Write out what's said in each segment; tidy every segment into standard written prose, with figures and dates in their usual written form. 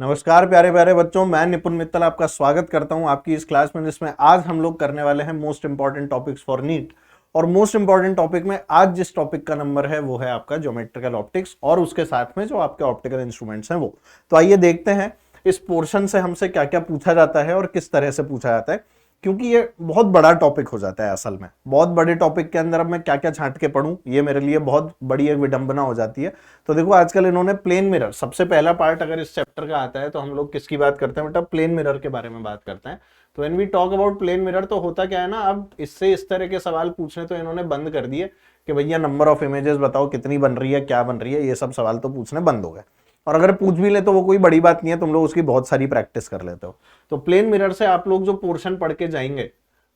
नमस्कार प्यारे प्यारे बच्चों, मैं निपुण मित्तल आपका स्वागत करता हूं आपकी इस क्लास में, जिसमें आज हम लोग करने वाले हैं most important topics for NEET. और मोस्ट इंपॉर्टेंट टॉपिक में आज जिस टॉपिक का नंबर है वो है आपका ज्योमेट्रिकल ऑप्टिक्स, और उसके साथ में जो आपके ऑप्टिकल इंस्ट्रूमेंट्स हैं वो। तो आइए देखते हैं इस पोर्शन से हमसे क्या क्या पूछा जाता है और किस तरह से पूछा जाता है, क्योंकि ये बहुत बड़ा टॉपिक हो जाता है। असल में बहुत बड़े टॉपिक के अंदर अब मैं क्या क्या छांट के पढ़ूं, ये मेरे लिए बहुत बड़ी एक विडंबना हो जाती है। तो देखो, आजकल इन्होंने प्लेन मिरर, सबसे पहला पार्ट अगर इस चैप्टर का आता है तो हम लोग किसकी बात करते हैं बेटा? प्लेन मिरर के बारे में बात करते हैं। तो when we talk about plane mirror, तो होता क्या है ना, अब इससे इस तरह के सवाल पूछने तो इन्होंने बंद कर दिए कि भैया नंबर ऑफ इमेजेस बताओ, कितनी बन रही है, क्या बन रही है, ये सब सवाल तो पूछने बंद हो गए। और अगर पूछ भी ले तो वो कोई बड़ी बात नहीं है, तुम लोग उसकी बहुत सारी प्रैक्टिस कर लेते हो। तो प्लेन मिरर से आप लोग जो पोर्शन पढ़ के जाएंगे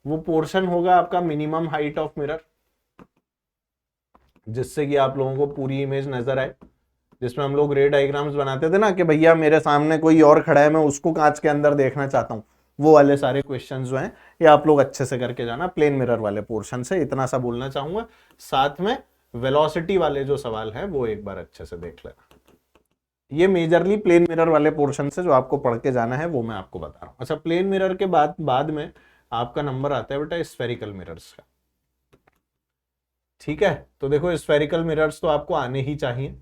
वो पोर्शन होगा आपका मिनिमम हाइट ऑफ मिरर, जिससे कि आप लोगों को पूरी इमेज नजर आए। जिसमें हम लोग रे डायग्राम्स बनाते थे ना कि भैया मेरे सामने कोई और खड़ा है, मैं उसको कांच के अंदर देखना चाहता हूं, वो वाले सारे क्वेश्चंस जो हैं ये आप लोग अच्छे से करके जाना प्लेन मिरर वाले पोर्शन से। इतना सा बोलना चाहूंगा। साथ में वेलोसिटी वाले जो सवाल है वो एक बार अच्छे से देख लेना। ये मेजरली प्लेन मिरर वाले पोर्शन से जो आपको पढ़ के जाना है वो मैं आपको बता रहा हूं। अच्छा, प्लेन मिरर के बाद में आपका नंबर आता है बेटा स्फेरिकल मिरर्स का। ठीक है, तो देखो स्फेरिकल मिरर्स तो आपको आने ही चाहिए,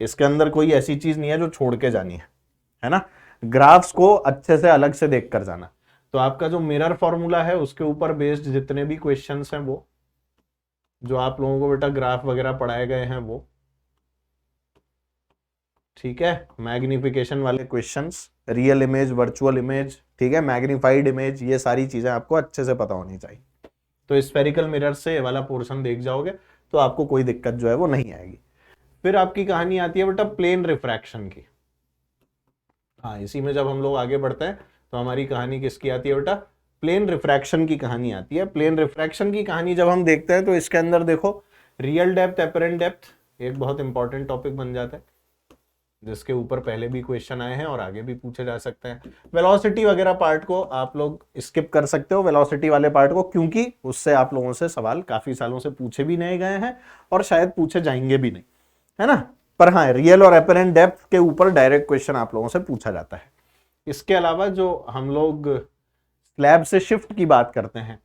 इसके अंदर कोई ऐसी चीज नहीं है जो छोड़ के जानी है ना। ग्राफ्स को अच्छे से अलग से देख कर जाना। तो आपका जो मिरर फॉर्मूला है उसके ऊपर बेस्ड जितने भी क्वेश्चंस हैं वो जो आप लोगों को बेटा ग्राफ वगैरह पढ़ाए गए हैं वो, ठीक है, मैग्निफिकेशन वाले questions, real image, virtual image, ठीक है, मैग्निफाइड इमेज, ये सारी चीजें आपको अच्छे से पता होनी चाहिए। तो स्फेरिकल मिरर से ये वाला पोर्शन देख जाओगे तो आपको कोई दिक्कत जो है वो नहीं आएगी। फिर आपकी कहानी आती है बेटा प्लेन रिफ्रैक्शन की। हाँ, इसी में जब हम लोग आगे बढ़ते हैं तो हमारी कहानी किसकी आती है बेटा? प्लेन रिफ्रैक्शन की कहानी आती है। प्लेन रिफ्रैक्शन की कहानी जब हम देखते हैं तो इसके अंदर देखो, रियल डेप्थ, अपरेंट डेप्थ एक बहुत इंपॉर्टेंट टॉपिक बन जाता है, जिसके ऊपर पहले भी क्वेश्चन आए हैं और आगे भी पूछे जा सकते हैं। वेलोसिटी वगैरह पार्ट को आप लोग स्किप कर सकते हो, वेलोसिटी वाले पार्ट को, क्योंकि उससे आप लोगों से सवाल काफी सालों से पूछे भी नहीं गए हैं और शायद पूछे जाएंगे भी नहीं, है ना। पर हाँ, रियल और अपरेंट डेप्थ के ऊपर डायरेक्ट क्वेश्चन आप लोगों से पूछा जाता है। इसके अलावा जो हम लोग स्लैब से शिफ्ट की बात करते हैं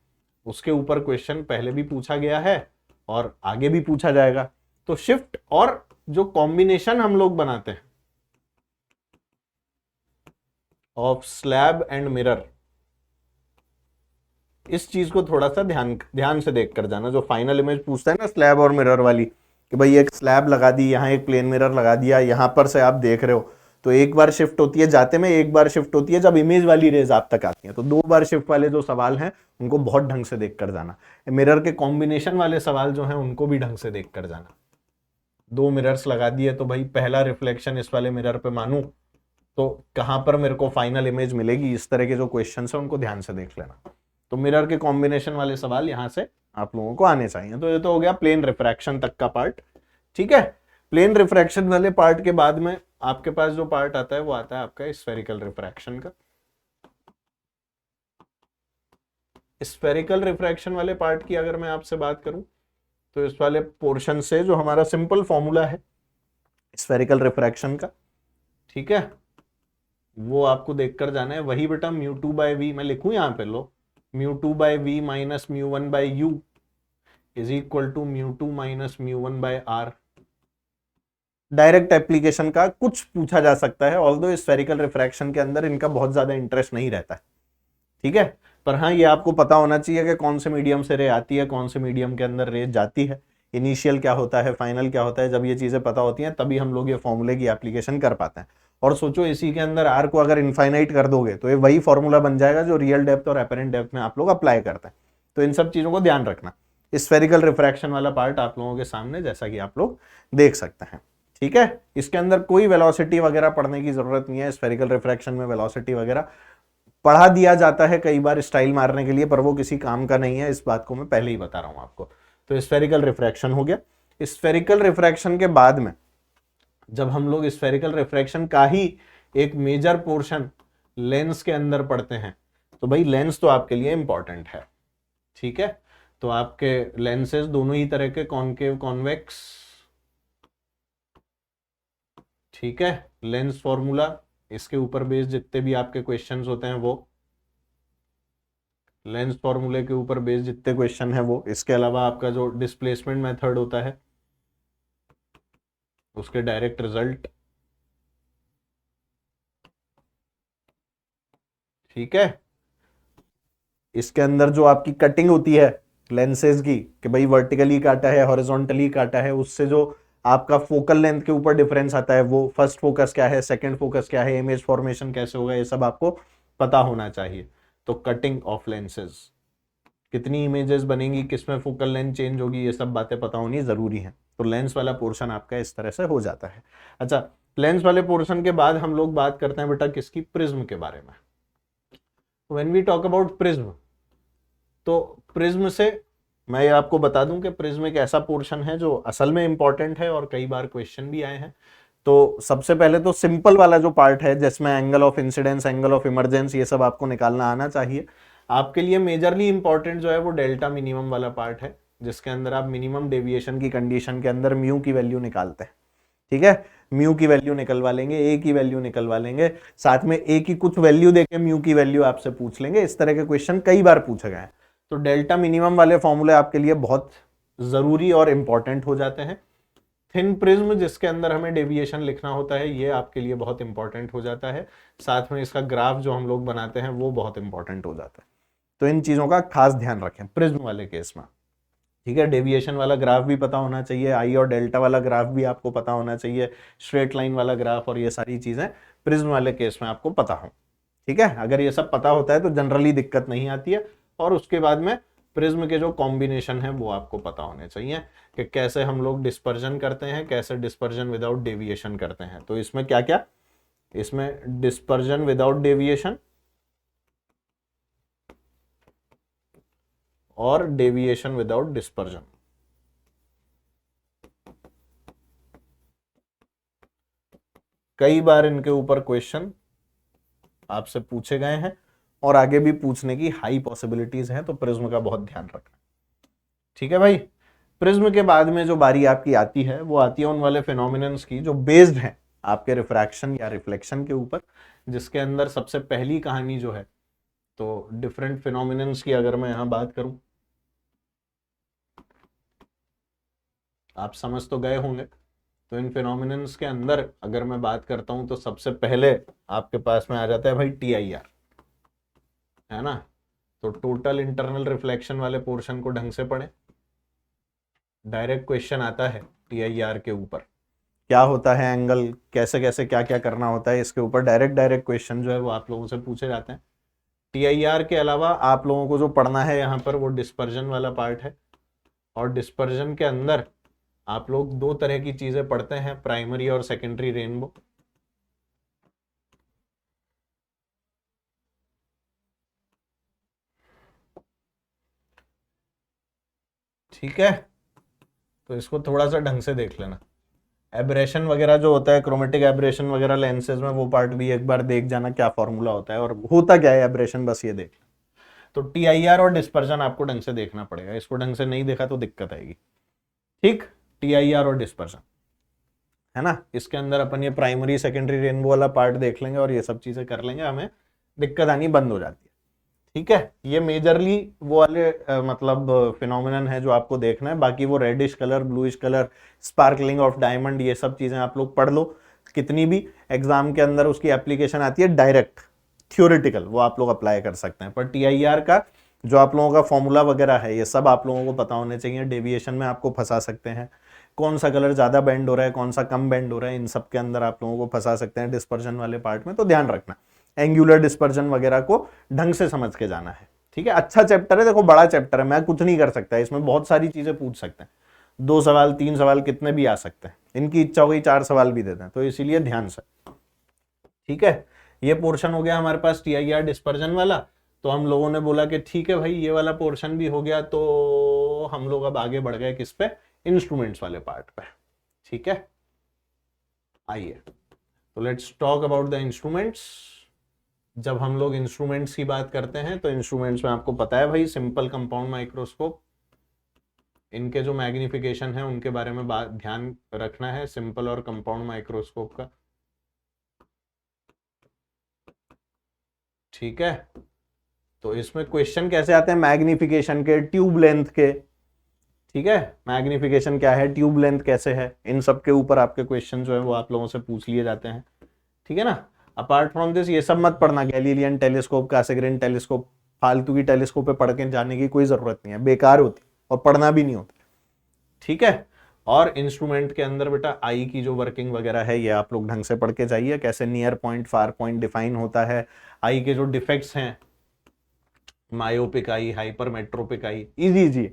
उसके ऊपर क्वेश्चन पहले भी पूछा गया है और आगे भी पूछा जाएगा। तो शिफ्ट और जो कॉम्बिनेशन हम लोग बनाते हैं ऑफ स्लैब एंड मिरर, इस चीज को थोड़ा सा ध्यान से देख कर जाना। जो फाइनल इमेज पूछता है ना स्लैब और मिरर वाली, कि भाई एक स्लैब लगा दी, यहाँ एक प्लेन मिरर लगा दिया, यहां पर से आप देख रहे हो, तो एक बार शिफ्ट होती है जाते में, एक बार शिफ्ट होती है जब इमेज वाली रेज आप तक आती है। तो दो बार शिफ्ट वाले जो सवाल हैं उनको बहुत ढंग से देख कर जाना। मिरर के कॉम्बिनेशन वाले सवाल जो हैं उनको भी ढंग से देख कर जाना। दो मिरर्स लगा दिए तो भाई पहला रिफ्लेक्शन इस वाले मिरर पे मानू तो कहां पर मेरे को फाइनल इमेज मिलेगी, इस तरह के जो क्वेश्चन है उनको ध्यान से देख लेना। तो मिरर के कॉम्बिनेशन वाले सवाल यहां से आप लोगों को आने चाहिए। तो ये तो हो गया प्लेन रिफ्रैक्शन तक का पार्ट, ठीक है। प्लेन रिफ्रैक्शन वाले पार्ट के बाद में आपके पास जो पार्ट आता है वो आता है आपका स्फेरिकल रिफ्रैक्शन का। स्फेरिकल रिफ्रैक्शन वाले पार्ट की अगर मैं आपसे बात करूं तो इस वाले पोर्शन से जो हमारा सिंपल फॉर्मूला है स्फेरिकल रिफ्रैक्शन का, ठीक है, वो आपको देखकर जाना है। वही बेटा म्यू टू बाई वी, मैं लिखूं यहां पे, लो, mu two by v minus mu one by u is equal to mu two minus mu one by R. Direct application का कुछ पूछा जा सकता है, ऑल्दो स्फेरिकल रिफ्रैक्शन के अंदर इनका बहुत ज्यादा इंटरेस्ट नहीं रहता है, ठीक है। पर हाँ, ये आपको पता होना चाहिए कि कौन से मीडियम से रे आती है, कौन से मीडियम के अंदर रे जाती है, इनिशियल क्या होता है, फाइनल क्या होता है। जब ये चीजें पता होती हैं तभी हम लोग ये फॉर्मूले की एप्लीकेशन कर पाते हैं। और सोचो, इसी के अंदर आर को अगर इनफाइनाइट कर दोगे तो ये वही फॉर्मूला बन जाएगा जो रियल डेप्थ और अपरेंट डेप्थ में आप लोग अप्लाई करते हैं। तो इन सब चीजों को ध्यान रखना। स्फेरिकल रिफ्रैक्शन वाला पार्ट आप लोगों के सामने जैसा कि आप लोग देख सकते हैं, ठीक है। इसके अंदर कोई वेलोसिटी वगैरह पढ़ने की जरूरत नहीं है। स्फेरिकल रिफ्रैक्शन में वेलोसिटी वगैरह पढ़ा दिया जाता है कई बार स्टाइल मारने के लिए, पर वो किसी काम का नहीं है, इस बात को मैं पहले ही बता रहा हूं आपको। तो स्फेरिकल रिफ्रैक्शन हो गया। स्फेरिकल रिफ्रैक्शन के बाद में जब हम लोग स्फेरिकल रिफ्रैक्शन का ही एक मेजर पोर्शन लेंस के अंदर पढ़ते हैं, तो भाई लेंस तो आपके लिए इंपॉर्टेंट है, ठीक है। तो आपके लेंसेज दोनों ही तरह के, कॉनकेव, कॉन्वेक्स, ठीक है। लेंस फॉर्मूला इसके ऊपर बेस्ड जितने भी आपके क्वेश्चंस होते हैं वो, लेंस फॉर्मूले के ऊपर बेस्ड जितने क्वेश्चन है वो, इसके अलावा आपका जो डिस्प्लेसमेंट मेथड होता है उसके डायरेक्ट रिजल्ट, ठीक है। इसके अंदर जो आपकी कटिंग होती है लेंसेज की, कि भाई वर्टिकली काटा है हॉरिजॉन्टली काटा है, उससे जो आपका फोकल लेंथ के ऊपर डिफरेंस आता है, वो फर्स्ट फोकस क्या है, सेकंड फोकस क्या है, इमेज फॉर्मेशन कैसे होगा, ये सब आपको पता होना चाहिए। तो कटिंग ऑफ लेंसेज, कितनी इमेजेस बनेंगी, किसमें फोकल लेंथ चेंज होगी, ये सब बातें पता होनी जरूरी है। तो लेंस वाला पोर्शन आपका इस तरह से हो जाता है। अच्छा, लेंस वाले पोर्शन के बाद हम लोग बात करते हैं बेटा किसकी, प्रिज्म के बारे में। When we talk about prism, तो प्रिज्म से मैं ये आपको बता दूं कि प्रिज्म एक ऐसा पोर्शन है जो असल में इंपॉर्टेंट है और कई बार क्वेश्चन भी आए हैं। तो सबसे पहले तो सिंपल वाला जो पार्ट है जिसमें angle of incidence, angle of emergence, ये सब आपको निकालना आना चाहिए। आपके लिए मेजरली इंपॉर्टेंट जो है वो डेल्टा मिनिमम वाला पार्ट है, जिसके अंदर आप मिनिमम डेविएशन की कंडीशन के अंदर म्यू की वैल्यू निकालते हैं, ठीक है। म्यू की वैल्यू निकलवा लेंगे, ए की वैल्यू निकलवा लेंगे, साथ में ए की कुछ वैल्यू देके म्यू की वैल्यू आपसे पूछ लेंगे। इस तरह के क्वेश्चन कई बार पूछे गए हैं। तो डेल्टा मिनिमम वाले फॉर्मूले आपके लिए बहुत जरूरी और इंपॉर्टेंट हो जाते हैं। थिन प्रिज्म जिसके अंदर हमें डेविएशन लिखना होता है, ये आपके लिए बहुत इंपॉर्टेंट हो जाता है। साथ में इसका ग्राफ जो हम लोग बनाते हैं वो बहुत इंपॉर्टेंट हो जाता है। तो इन चीजों का खास ध्यान रखें प्रिज्म वाले केस में, ठीक है। डेविएशन वाला ग्राफ भी पता होना चाहिए, आई और डेल्टा वाला ग्राफ भी आपको पता होना चाहिए, स्ट्रेट लाइन वाला ग्राफ, और ये सारी चीजें प्रिज्म वाले केस में आपको पता हो, ठीक है। अगर ये सब पता होता है तो जनरली दिक्कत नहीं आती है। और उसके बाद में प्रिज्म के जो कॉम्बिनेशन है वो आपको पता होने चाहिए कि कैसे हम लोग डिस्पर्जन करते हैं, कैसे डिस्पर्जन विदाउट डेविएशन करते हैं। तो इसमें क्या क्या, इसमें डिस्पर्जन विदाउट डेविएशन और डेविएशन विदाउट डिस्पर्जन, कई बार इनके ऊपर क्वेश्चन आपसे पूछे गए हैं और आगे भी पूछने की हाई पॉसिबिलिटीज हैं। तो प्रिज्म का बहुत ध्यान रखना, ठीक है भाई। प्रिज्म के बाद में जो बारी आपकी आती है वो आती है उन वाले फिनोमिनन्स की जो बेस्ड हैं आपके रिफ्रैक्शन या रिफ्लेक्शन के ऊपर, जिसके अंदर सबसे पहली कहानी जो है, तो डिफरेंट फिनोमिनन्स की अगर मैं यहां बात करूं, आप समझ तो गए होंगे। तो इन फिनोमिनन्स के अंदर अगर मैं बात करता हूं तो सबसे पहले आपके पास में आ जाता है भाई TIR, है ना। तो टोटल इंटरनल रिफ्लेक्शन वाले पोर्शन को ढंग से पढ़ें, डायरेक्ट क्वेश्चन आता है TIR के ऊपर, क्या होता है एंगल, कैसे कैसे क्या क्या करना होता है, इसके ऊपर डायरेक्ट क्वेश्चन जो है वो आप लोगों से पूछे जाते हैं। TIR के अलावा आप लोगों को जो पढ़ना है यहाँ पर वो डिस्पर्जन वाला पार्ट है। और डिस्पर्जन के अंदर आप लोग दो तरह की चीजें पढ़ते हैं, प्राइमरी और सेकेंडरी रेनबो। ठीक है, तो इसको थोड़ा सा ढंग से देख लेना। एब्रेशन वगैरह जो होता है, क्रोमेटिक एब्रेशन वगैरह लेंसेज में, वो पार्ट भी एक बार देख जाना क्या फॉर्मूला होता है और होता क्या है एब्रेशन, बस ये देख। तो TIR और डिस्पर्जन आपको ढंग से देखना पड़ेगा, इसको ढंग से नहीं देखा तो दिक्कत आएगी, ठीक। TIR और डिस्पर्जन, है ना। इसके अंदर अपन ये प्राइमरी सेकेंडरी रेनबो वाला पार्ट देख लेंगे और ये सब चीजें कर लेंगे, हमें दिक्कत आनी बंद हो जाती है, ठीक है। ये मेजरली वो वाले मतलब फिनोमिनन है जो आपको देखना है। बाकी वो reddish colour, bluish colour, sparkling of diamond, ये सब चीजें आप लोग पढ़ लो। कितनी भी एग्जाम के अंदर उसकी एप्लीकेशन आती है डायरेक्ट थ्योरेटिकल, वो आप लोग अप्लाई कर सकते हैं। पर TIR का जो आप लोगों का फॉर्मूला वगैरह है ये सब आप लोगों को पता होने चाहिए। डेविएशन में आपको फंसा सकते हैं, कौन सा कलर ज्यादा बेंड हो रहा है, कौन सा कम बेंड हो रहा है, इन सब के अंदर आप लोगों को फंसा सकते हैं डिस्पर्जन वाले पार्ट में। तो ध्यान रखना, एंगुलर डिस्पर्जन वगैरह को ढंग से समझ के जाना है, ठीक है। अच्छा चैप्टर है, देखो बड़ा चैप्टर है, मैं कुछ नहीं कर सकता, इसमें बहुत सारी चीजें पूछ सकते हैं, 2 सवाल 3 सवाल कितने भी आ सकते हैं, इनकी इच्छा हो गई 4 सवाल भी देते हैं, तो इसीलिए ध्यान से, ठीक है। ये पोर्शन हो गया हमारे पास TIR डिस्पर्जन वाला। तो हम लोगों ने बोला कि ठीक है भाई ये वाला पोर्शन भी हो गया, तो हम लोग अब आगे बढ़ गए किस पे, इंस्ट्रूमेंट्स वाले पार्ट पे, ठीक है। आइए तो let's talk about the instruments. जब हम लोग इंस्ट्रूमेंट्स की बात करते हैं तो इंस्ट्रूमेंट्स में आपको पता है भाई, सिंपल कंपाउंड माइक्रोस्कोप, इनके जो मैग्निफिकेशन है उनके बारे में ध्यान रखना है, सिंपल और कंपाउंड माइक्रोस्कोप का। ठीक है, तो इसमें क्वेश्चन कैसे आते हैं, मैग्निफिकेशन के, ट्यूब लेंथ के, ठीक है, मैग्निफिकेशन क्या है, ट्यूब लेंथ कैसे है, इन सब के ऊपर आपके क्वेश्चन जो है वो आप लोगों से पूछ लिए जाते हैं, ठीक है ना। अपार्ट फ्रॉम दिस ये सब मत पढ़ना, गैलीलियन टेलीस्कोप, कासेग्रेन टेलीस्कोप, फालतू की टेलीस्कोप पे पढ़ के जाने की कोई जरूरत नहीं है, बेकार होती और पढ़ना भी नहीं होता, ठीक है। और इंस्ट्रूमेंट के अंदर बेटा आई की जो वर्किंग वगैरह है ये आप लोग ढंग से पढ़ के जाइए, कैसे near point far point define होता है, आई के जो डिफेक्ट्स हैं, मायोपिक आई, हाइपरमेट्रोपिक आई, इजी इजी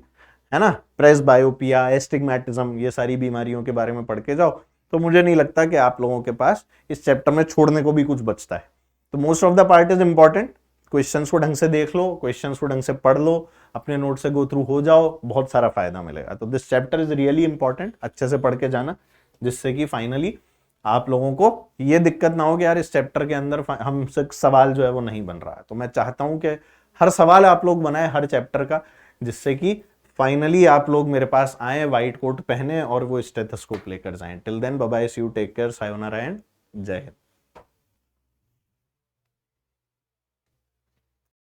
है ना, प्रेस बायोपिया, एस्टिग्मेटिज्म, ये सारी बीमारियों के बारे में पढ़ के जाओ, तो मुझे नहीं लगता कि आप लोगों के पास इस चैप्टर में छोड़ने को भी कुछ बचता है। तो most of the part is important, questions को ढंग से देख लो, क्वेश्चंस को ढंग से पढ़ लो, अपने नोट से गो थ्रू हो जाओ, बहुत सारा फायदा मिलेगा। तो this chapter is really important, अच्छे से पढ़ के जाना, जिससे कि फाइनली आप लोगों को ये दिक्कत ना हो कि यार इस चैप्टर के अंदर हमसे सवाल जो है वो नहीं बन रहा है। तो मैं चाहता हूं कि हर सवाल आप लोग बनाए हर चैप्टर का, जिससे कि फाइनली आप लोग मेरे पास आए, व्हाइट कोट पहने और वो स्टेथोस्कोप लेकर जाएं। Till then bye bye, see you, take care, sayonara and जय हिंद।